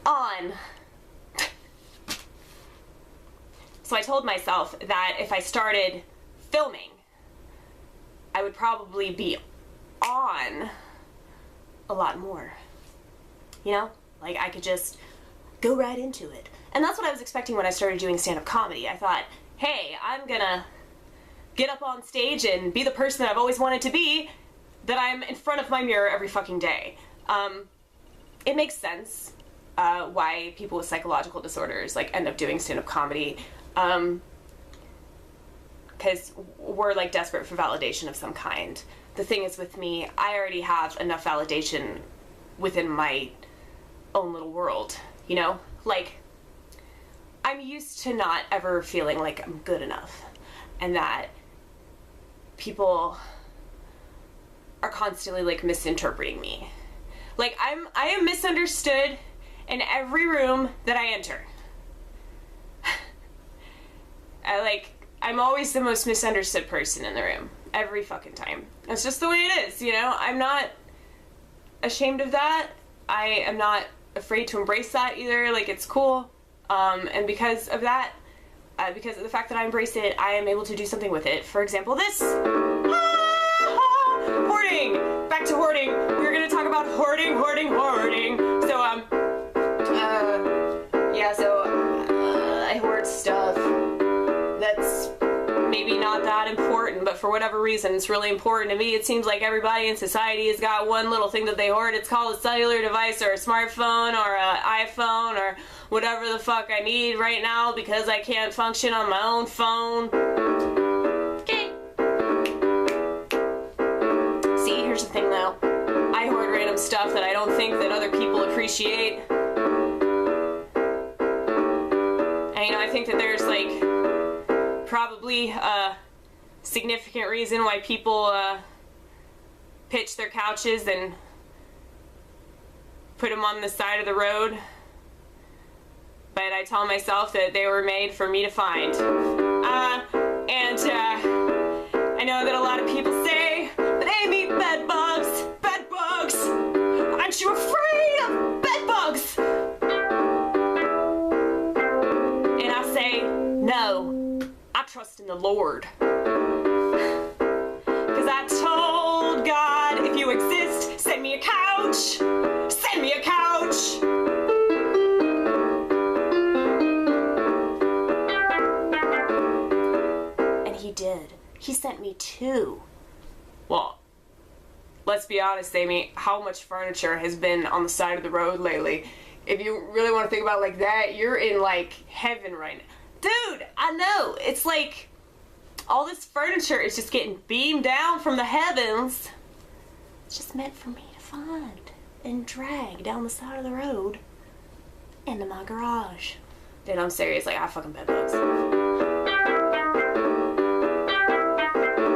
on. So I told myself that if I started filming, I would probably be on a lot more. You know? Like, I could just go right into it. And that's what I was expecting when I started doing stand-up comedy. I thought, hey, I'm gonna get up on stage and be the person that I've always wanted to be, that I'm in front of my mirror every fucking day. It makes sense why people with psychological disorders, like, end up doing stand-up comedy. Because we're, like, desperate for validation of some kind. The thing is, with me, I already have enough validation within my own little world, you know? Like, I'm used to not ever feeling like I'm good enough, and that people are constantly, like, misinterpreting me. Like, I am misunderstood in every room that I enter. I'm always the most misunderstood person in the room. Every fucking time. It's just the way it is, you know? I'm not ashamed of that. I am not afraid to embrace that either. Like, it's cool. And because of that, because of the fact that I embrace it, I am able to do something with it. For example, this. Hoarding! Back to hoarding. We're gonna talk about hoarding. So, I hoard stuff that's maybe not that important, but for whatever reason, it's really important to me. It seems like everybody in society has got one little thing that they hoard. It's called a cellular device or a smartphone or an iPhone or whatever the fuck I need right now because I can't function on my own phone. Okay. See, here's the thing though. I hoard random stuff that I don't think that other people appreciate. And, you know, I think that there's, like, probably a significant reason why people pitch their couches and put them on the side of the road. But I tell myself that they were made for me to find. I know that a lot of people say, but Amy, bed bugs, aren't you afraid of bed bugs? And I say, no. I trust in the Lord. Cause I told God, if you exist, send me a couch. Send me a couch. And he did. He sent me 2. Well, let's be honest, Amy, how much furniture has been on the side of the road lately? If you really want to think about it like that, you're in, like, heaven right now. Dude, I know. It's like all this furniture is just getting beamed down from the heavens. It's just meant for me to find and drag down the side of the road into my garage. Dude, I'm serious. Like, I fucking bed bugs.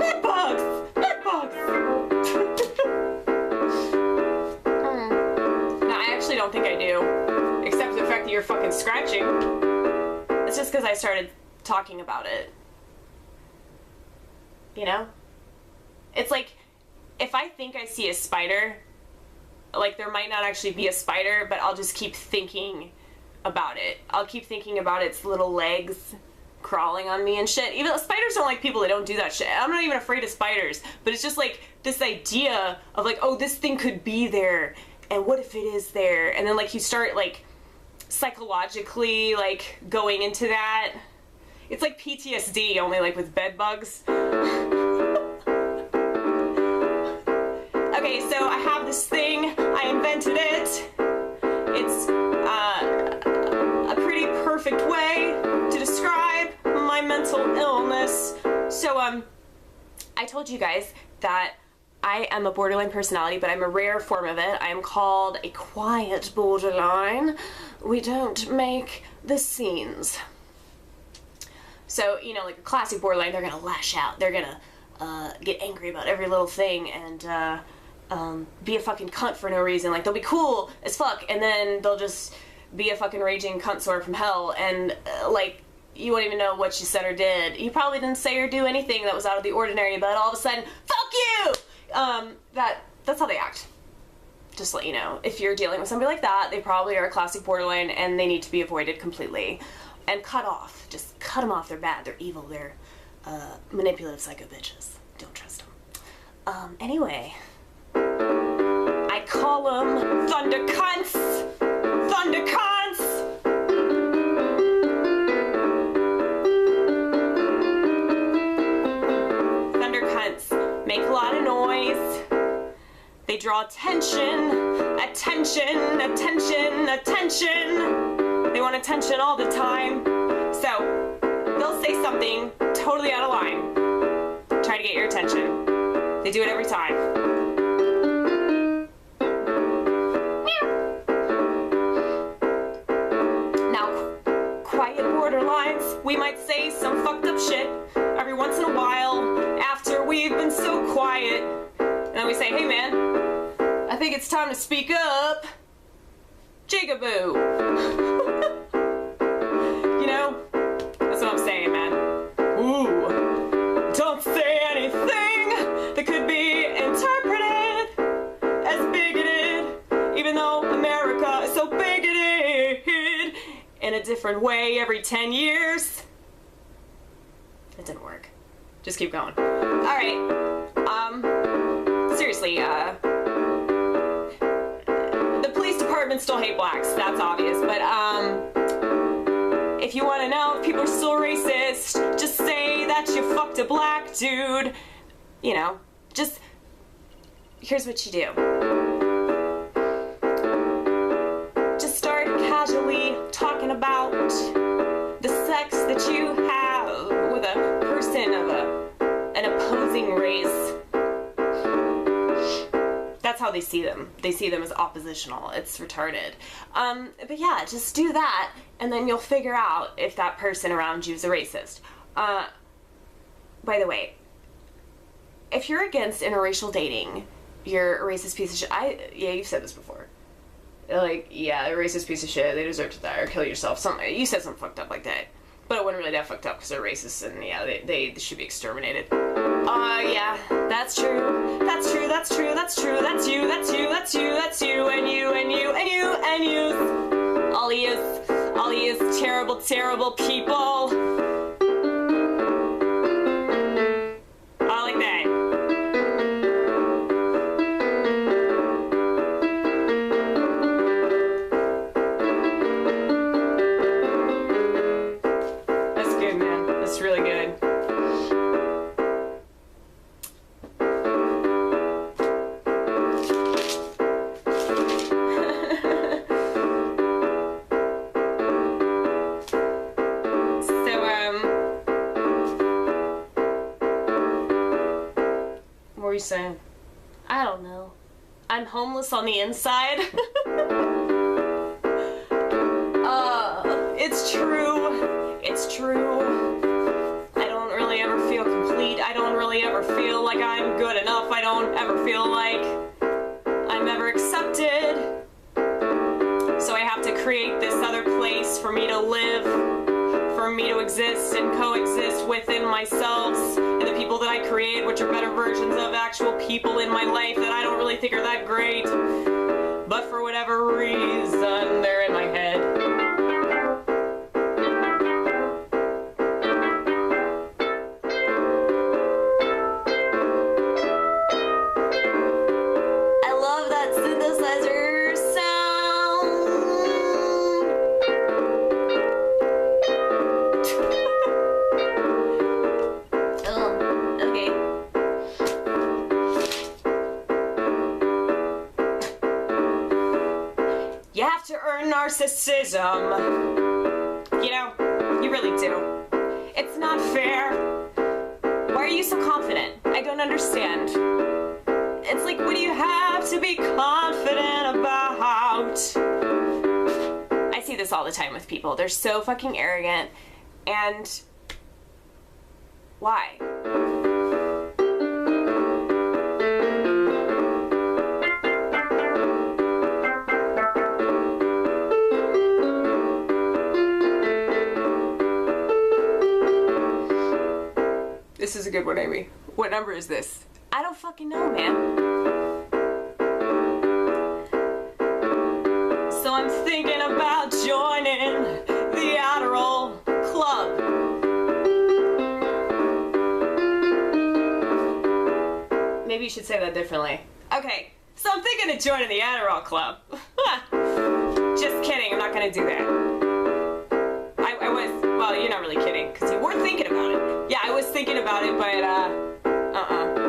Bed bugs! Bed bugs! No, I actually don't think I do. Except for the fact that you're fucking scratching. It's just because I started talking about it. You know? It's like, if I think I see a spider, like, there might not actually be a spider, but I'll just keep thinking about it. I'll keep thinking about its little legs crawling on me and shit. Even spiders don't like people that don't do that shit. I'm not even afraid of spiders, but it's just like this idea of, like, oh, this thing could be there, and what if it is there? And then, like, you start, like, psychologically, like, going into that. It's like PTSD, only, like, with bed bugs. Okay, so I have this thing. I invented it. It's a pretty perfect way to describe my mental illness. So, I told you guys that I am a borderline personality, but I'm a rare form of it. I am called a quiet borderline. We don't make the scenes. So, you know, like a classic borderline, they're gonna lash out. They're gonna get angry about every little thing and be a fucking cunt for no reason. Like, they'll be cool as fuck, and then they'll just be a fucking raging cunt sore from hell, and like, you won't even know what you said or did. You probably didn't say or do anything that was out of the ordinary, but all of a sudden, fuck you! That's how they act. Just to let you know, if you're dealing with somebody like that, they probably are a classic borderline and they need to be avoided completely. And cut off. Just cut them off. They're bad. They're evil. They're manipulative psycho bitches. Don't trust them. Anyway, I call them thunder cunts. Thunder cunts. Thunder cunts make a lot of noise. They draw attention, attention, attention, attention. They want attention all the time. So, they'll say something totally out of line. Try to get your attention. They do it every time. Now, quiet borderlines, we might say some fucked up shit every once in a while after we've been so quiet. And then we say, hey man, I think it's time to speak up. Jigaboo. You know? That's what I'm saying, man. Ooh. Don't say anything that could be interpreted as bigoted, even though America is so bigoted in a different way every 10 years. It didn't work. Just keep going. Alright. Seriously, the police department still hate blacks, that's obvious, but, if you want to know if people are still racist, just say that you fucked a black dude. You know, just, here's what you do. Just start casually talking about the sex that you have with a person of an opposing race. That's how they see them. They see them as oppositional. It's retarded. But yeah, just do that, and then you'll figure out if that person around you is a racist. By the way, if you're against interracial dating, you're a racist piece of shit. Yeah, you've said this before. Like, yeah, a racist piece of shit, they deserve to die or kill yourself. You said something fucked up like that. But it wasn't really that fucked up because they're racist and yeah, they should be exterminated. Yeah, that's true. That's true, that's true, that's true, that's you, that's you, that's you, that's you, and you, and you, and you, and you. All yous terrible, terrible people. I like that. That's good, man. That's really good. What were you saying? I don't know. I'm homeless on the inside. It's true. It's true. I don't really ever feel complete. I don't really ever feel like I'm good enough. I don't ever feel like I'm ever accepted. So I have to create this other place for me to live, for me to exist and coexist within myself and the people that I create, which are better versions of actual people in my life that I don't really think are that great. But for whatever reason, they're in my head. I love that synthesizer sound. Oh, okay. You have to earn narcissism. You know, you really do. It's not fair. Why are you so confident? I don't understand. It's like, what do you have to be confident about? I see this all the time with people. They're so fucking arrogant. And why? This is a good one, Amy. What number is this? I don't fucking know, man. So I'm thinking about joining the Adderall Club. Maybe you should say that differently. Okay, so I'm thinking of joining the Adderall Club. Just kidding, I'm not gonna do that. I was, well, you're not really kidding, because you were thinking about it. Yeah, I was thinking about it, but,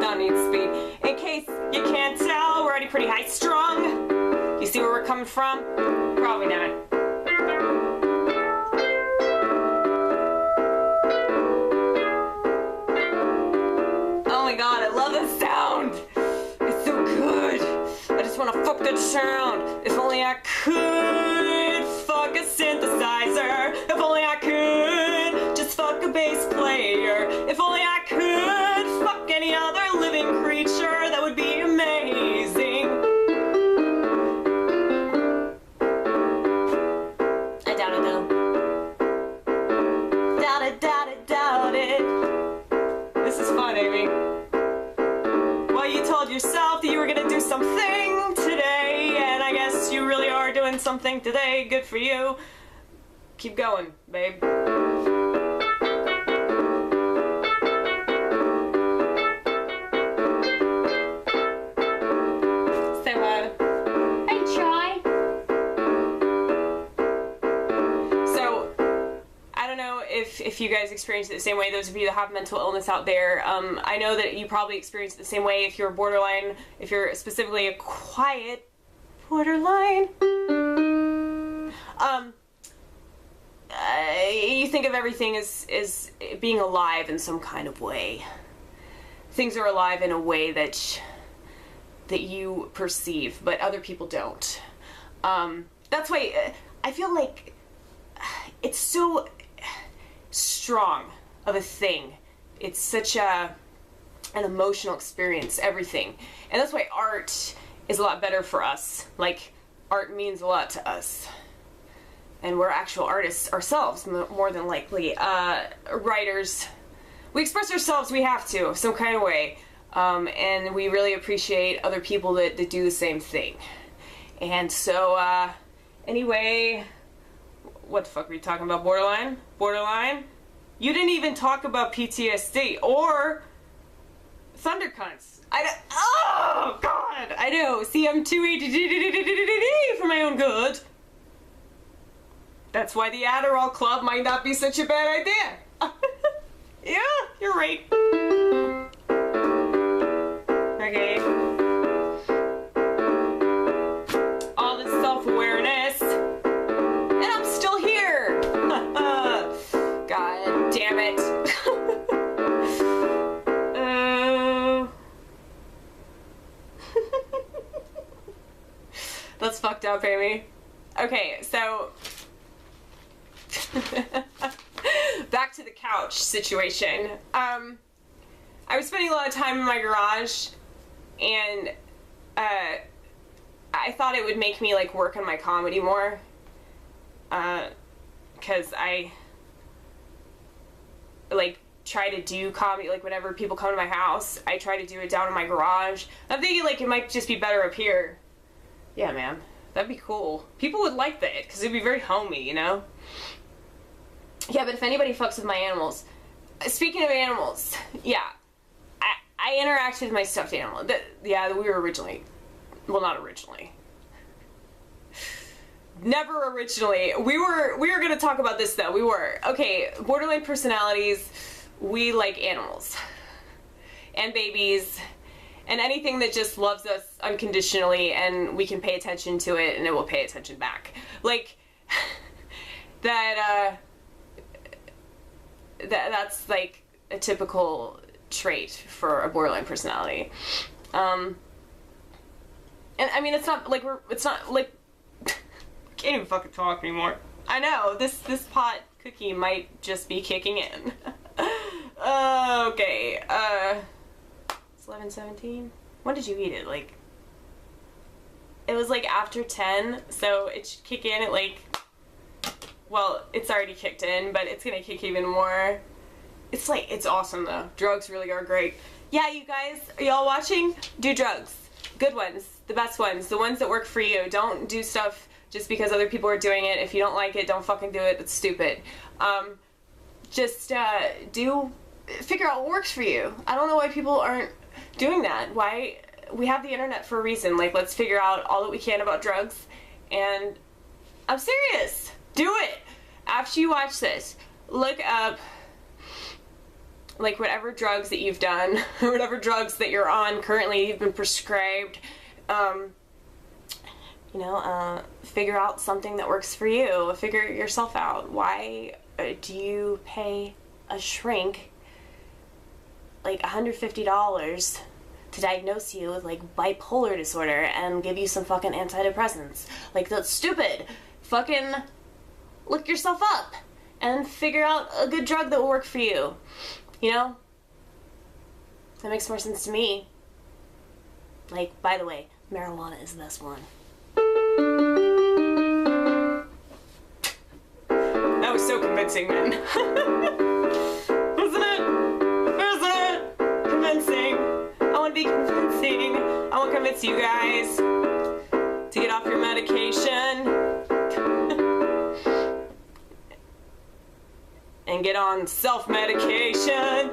don't need speed. In case you can't tell, we're already pretty high strung. You see where we're coming from? Probably not. Oh my god, I love this sound! It's so good! I just wanna fuck that sound! If only I could fuck a synthesizer! If only I could just fuck a bass player! If only I could fuck any other living creature, that would be amazing! I doubt it though. Doubt it, doubt it, doubt it. This is fun, Amy. Well, you told yourself that you were gonna do something today, and I guess you really are doing something today. Good for you. Keep going, babe. Say what? I try. So, I don't know if you guys experience it the same way, those of you that have mental illness out there. I know that you probably experience it the same way if you're borderline, if you're specifically a quiet borderline. You think of everything as being alive in some kind of way. Things are alive in a way that you perceive, but other people don't. That's why I feel like it's so strong of a thing. It's such an emotional experience, everything. And that's why art is a lot better for us. Like, art means a lot to us. And we're actual artists ourselves, more than likely. Writers. We express ourselves, we have to, some kind of way. And we really appreciate other people that do the same thing. And so, anyway, what the fuck were you talking about? Borderline? Borderline? You didn't even talk about PTSD or Thundercunts. Oh, God! I know. See, I'm too ADD for my own good. That's why the Adderall Club might not be such a bad idea. Yeah, you're right. Okay. All this self-awareness. And I'm still here. God damn it. That's fucked up, Amy. Okay, so back to the couch situation. I was spending a lot of time in my garage, and I thought it would make me like work on my comedy more, because I like try to do comedy, like whenever people come to my house, I try to do it down in my garage. I'm thinking like it might just be better up here. Yeah, man, that'd be cool. People would like that, because it'd be very homey, you know? Yeah, but if anybody fucks with my animals... Speaking of animals, yeah, I interact with my stuffed animal. Yeah, we were originally... Well, not originally. Never originally. We were gonna talk about this, though. We were. Okay, borderline personalities, we like animals. And babies. And anything that just loves us unconditionally, and we can pay attention to it, and it will pay attention back. Like, that's like a typical trait for a borderline personality. And I mean, it's not like can't even fucking talk anymore. I know, this pot cookie might just be kicking in. Okay, it's 11:17. When did you eat it? Like, it was like after 10, so it should kick in at like, well, it's already kicked in, but it's gonna kick even more. It's like, it's awesome though. Drugs really are great. Yeah, you guys, are y'all watching? Do drugs. Good ones. The best ones. The ones that work for you. Don't do stuff just because other people are doing it. If you don't like it, don't fucking do it. It's stupid. Just figure out what works for you. I don't know why people aren't doing that. Why? We have the internet for a reason. Like, let's figure out all that we can about drugs. And I'm serious. Do it. After you watch this, look up like whatever drugs that you've done, or whatever drugs that you're on currently, you've been prescribed. Figure out something that works for you. Figure yourself out. Why do you pay a shrink like $150 to diagnose you with like bipolar disorder and give you some fucking antidepressants? Like, that's stupid. Fucking look yourself up and figure out a good drug that will work for you. You know? That makes more sense to me. Like, by the way, marijuana is the best one. That was so convincing, man. Wasn't it? Convincing. I want to be convincing. I want to convince you guys to get off your medication and get on self-medication.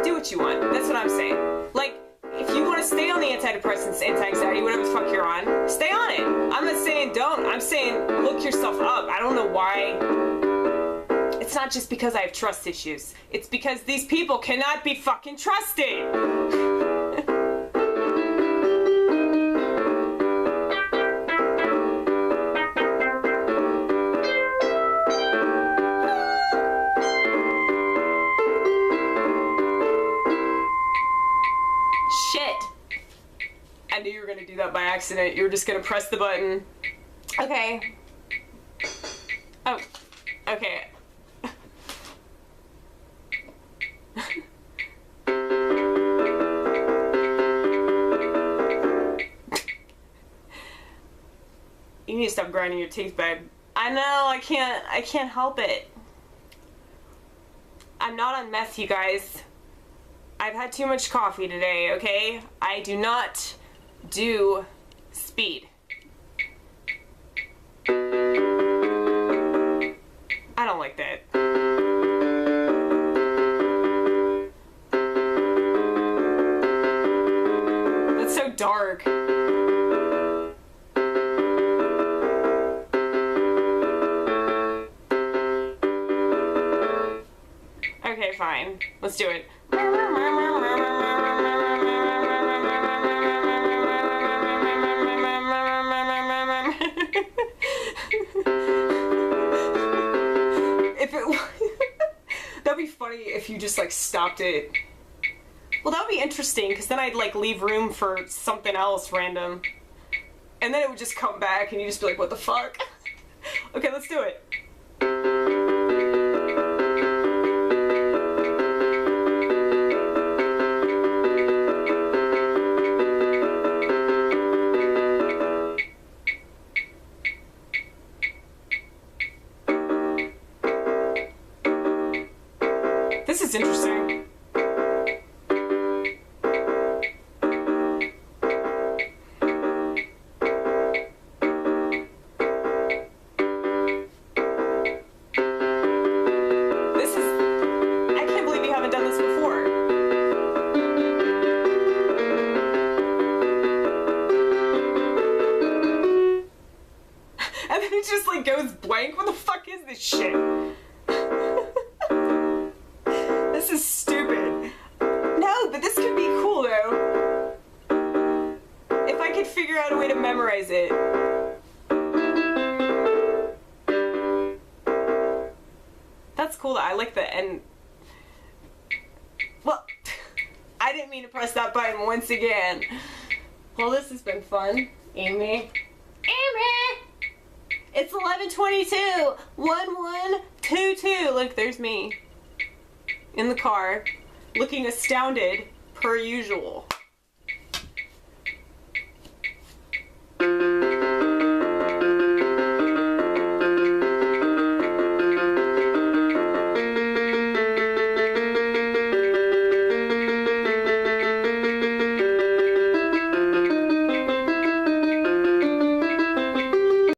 Do what you want. That's what I'm saying. Like, if you want to stay on the antidepressants, anti-anxiety, whatever the fuck you're on, stay on it. I'm not saying don't. I'm saying look yourself up. I don't know why. It's not just because I have trust issues. It's because these people cannot be fucking trusted. I knew you were gonna do that by accident. You were just gonna press the button. Okay. Oh. Okay. You need to stop grinding your teeth, babe. I know, I can't help it. I'm not on meth, you guys. I've had too much coffee today, okay? I do not do speed. I don't like that. That's so dark. Okay, fine. Let's do it. That'd be funny if you just like stopped it. Well, that would be interesting, because then I'd like leave room for something else random. And then it would just come back and you'd just be like, what the fuck? Okay, let's do it. This is interesting. I can't believe you haven't done this before. And then it just like goes blank. What the fuck is this shit? This is stupid. No, but this could be cool though. If I could figure out a way to memorize it. That's cool. I like the end. Well, I didn't mean to press that button once again. Well, this has been fun. Amy. Amy! It's 11:22. 1122. Look, there's me. In the car, looking astounded, per usual.